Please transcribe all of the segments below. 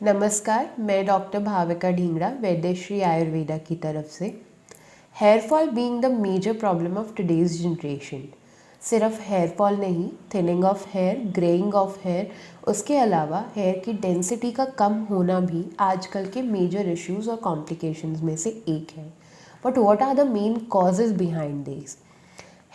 नमस्कार, मैं डॉक्टर भाविका ढींगरा वैद्यश्री आयुर्वेदा की तरफ से। Hair fall being the major problem of today's generation. सिर्फ हेयर फॉल नहीं, thinning of hair, greying of hair, उसके अलावा हेयर की डेंसिटी का कम होना भी आजकल के मेजर इश्यूज और कॉम्प्लिकेशंस में से एक है। But what are the main causes behind this?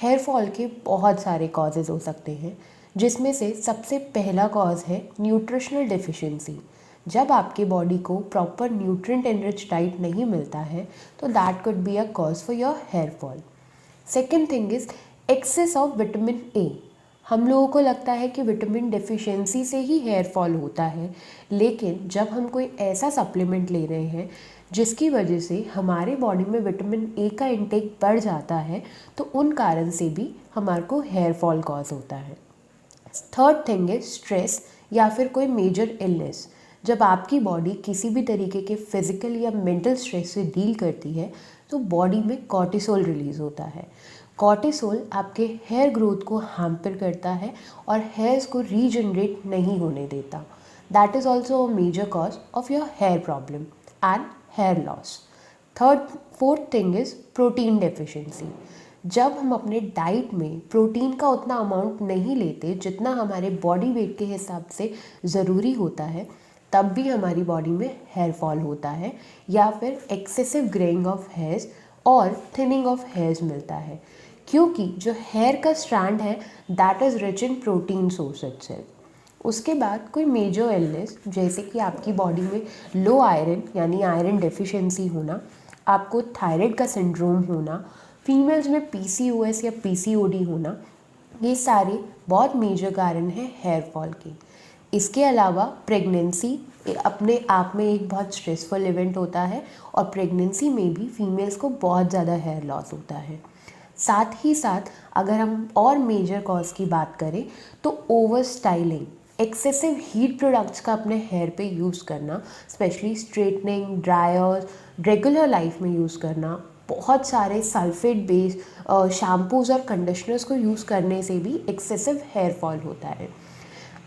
Hair fall के बहुत सारे कॉजेज़ हो सकते हैं, जिसमें से सबसे पहला कॉज है न्यूट्रिशनल डिफिशिएंसी। जब आपके बॉडी को प्रॉपर न्यूट्रिएंट एनरिच डाइट नहीं मिलता है तो that could be a cause for your hair fall. Second thing is excess of vitamin A. हम लोगों को लगता है कि विटामिन डेफिशिएंसी से ही हेयर फॉल होता है, लेकिन जब हम कोई ऐसा सप्लीमेंट ले रहे हैं जिसकी वजह से हमारे बॉडी में विटामिन ए का इंटेक बढ़ जाता है तो उन कारण से भी हमारे को हेयर फॉल कॉज होता है। थर्ड थिंग इज स्ट्रेस या फिर कोई मेजर इलनेस। जब आपकी बॉडी किसी भी तरीके के फिजिकल या मेंटल स्ट्रेस से डील करती है तो बॉडी में कॉर्टिसोल रिलीज होता है। कॉर्टिसोल आपके हेयर ग्रोथ को हैम्पर करता है और हेयर्स को रीजनरेट नहीं होने देता। That is also a major cause of your hair problem and hair loss. Fourth thing is protein deficiency. जब हम अपने डाइट में प्रोटीन का उतना अमाउंट नहीं लेते जितना हमारे बॉडी वेट के हिसाब से ज़रूरी होता है, तब भी हमारी बॉडी में हेयर फॉल होता है या फिर एक्सेसिव ग्रेइंग ऑफ हेयर्स और थिनिंग ऑफ हेयर्स मिलता है, क्योंकि जो हेयर का स्ट्रैंड है that is rich in protein source itself. उसके बाद कोई मेजर इलनेस जैसे कि आपकी बॉडी में लो आयरन यानी आयरन डेफिशिएंसी होना, आपको थायराइड का सिंड्रोम होना, फीमेल्स में पीसीओएस या पीसीओडी होना, ये सारे बहुत मेजर कारण हैं हेयर फॉल के। इसके अलावा प्रेगनेंसी अपने आप में एक बहुत स्ट्रेसफुल इवेंट होता है और प्रेगनेंसी में भी फीमेल्स को बहुत ज़्यादा हेयर लॉस होता है। साथ ही साथ अगर हम और मेजर कॉज की बात करें तो over styling, excessive heat products का अपने हेयर पे यूज़ करना, specially straightening, dryers, regular life में यूज़ करना, बहुत सारे सल्फेट बेस्ड शैम्पूज़ और कंडीशनर्स को यूज़ करने से भी एक्सेसिव हेयर फॉल होता है।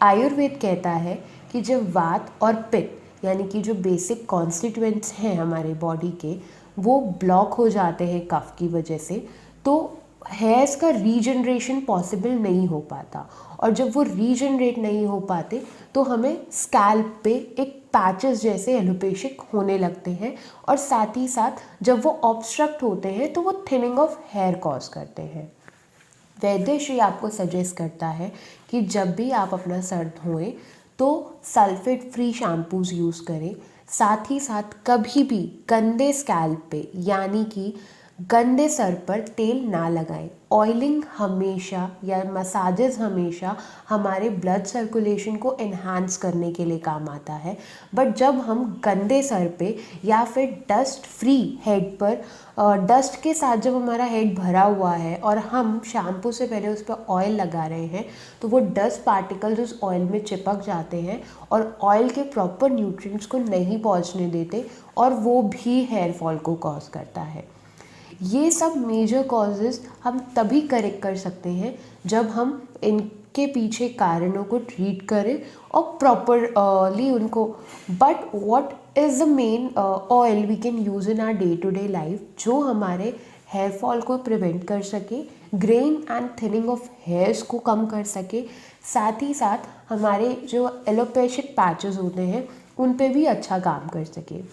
आयुर्वेद कहता है कि जब वात और पित्त यानी कि जो बेसिक कॉन्स्टिट्यूएंट्स हैं हमारे बॉडी के, वो ब्लॉक हो जाते हैं कफ की वजह से, तो हेयर्स का रीजनरेशन पॉसिबल नहीं हो पाता। और जब वो रीजनरेट नहीं हो पाते तो हमें स्कैल्प पे एक पैचेस जैसे एलोपेशिक होने लगते हैं, और साथ ही साथ जब वो ऑब्स्ट्रक्ट होते हैं तो वो थिनिंग ऑफ हेयर कॉज करते हैं। वैद्यश्री आपको सजेस्ट करता है कि जब भी आप अपना सर धोएं तो सल्फेट फ्री शैम्पूज़ यूज़ करें। साथ ही साथ कभी भी गंदे स्कैल्प पे यानी कि गंदे सर पर तेल ना लगाएं। ऑयलिंग हमेशा या मसाजेस हमेशा हमारे ब्लड सर्कुलेशन को इन्हांस करने के लिए काम आता है, बट जब हम गंदे सर पे या फिर डस्ट फ्री हेड पर डस्ट के साथ जब हमारा हेड भरा हुआ है और हम शैम्पू से पहले उस पर ऑयल लगा रहे हैं तो वो डस्ट पार्टिकल्स उस ऑयल में चिपक जाते हैं और ऑयल के प्रॉपर न्यूट्रिएंट्स को नहीं पहुंचने देते, और वो भी हेयर फॉल को कॉज करता है। ये सब मेजर कॉजेज़ हम तभी करेक्ट कर सकते हैं जब हम इनके पीछे कारणों को ट्रीट करें और प्रॉपरली उनको। But what is the main oil we can use in our day to day life जो हमारे हेयर फॉल को प्रिवेंट कर सके, greying and thinning of hairs को कम कर सके, साथ ही साथ हमारे जो एलोपेशिक पैचेस होते हैं उन पे भी अच्छा काम कर सके।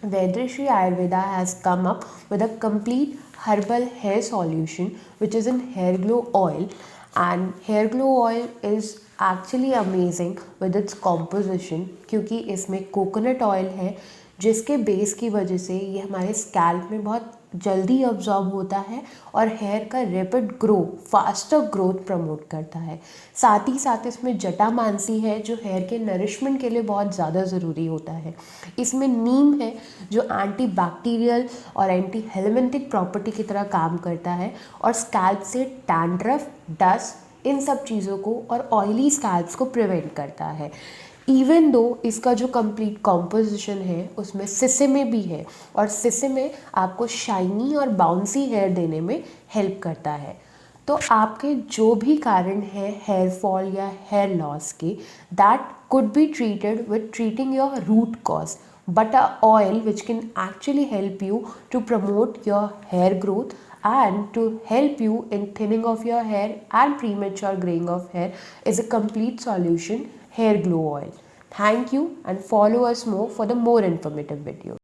Vaidrashri Ayurveda has come up with a complete herbal hair solution which is in hair glow oil, and hair glow oil is actually amazing with its composition क्योंकि इसमें कोकोनट ऑयल है जिसके बेस की वजह से ये हमारे स्कैल्प में बहुत जल्दी अब्जॉर्ब होता है और हेयर का rapid grow, faster growth promote करता है। साथ ही साथ इसमें जटामांसी है जो हेयर के नरिशमेंट के लिए बहुत ज़्यादा ज़रूरी होता है। इसमें नीम है जो एंटी बैक्टीरियल और एंटी हेलमिंथिक प्रॉपर्टी की तरह काम करता है और स्कैल्प से डैंड्रफ, डस्ट, इन सब चीज़ों को और ऑयली स्कैल्प्स को प्रिवेंट करता है। इवन दो इसका जो कंप्लीट कॉम्पोजिशन है उसमें सिसेमे भी है, और सिसेमे आपको शाइनी और बाउंसी हेयर देने में हेल्प करता है। तो आपके जो भी कारण है हेयर फॉल या हेयर लॉस के, that could be treated with treating your root cause, but a oil which can actually help you to promote your hair growth and to help you in thinning of your hair and premature graying of hair is a complete solution, hair glow oil. Thank you and follow us more for the more informative videos.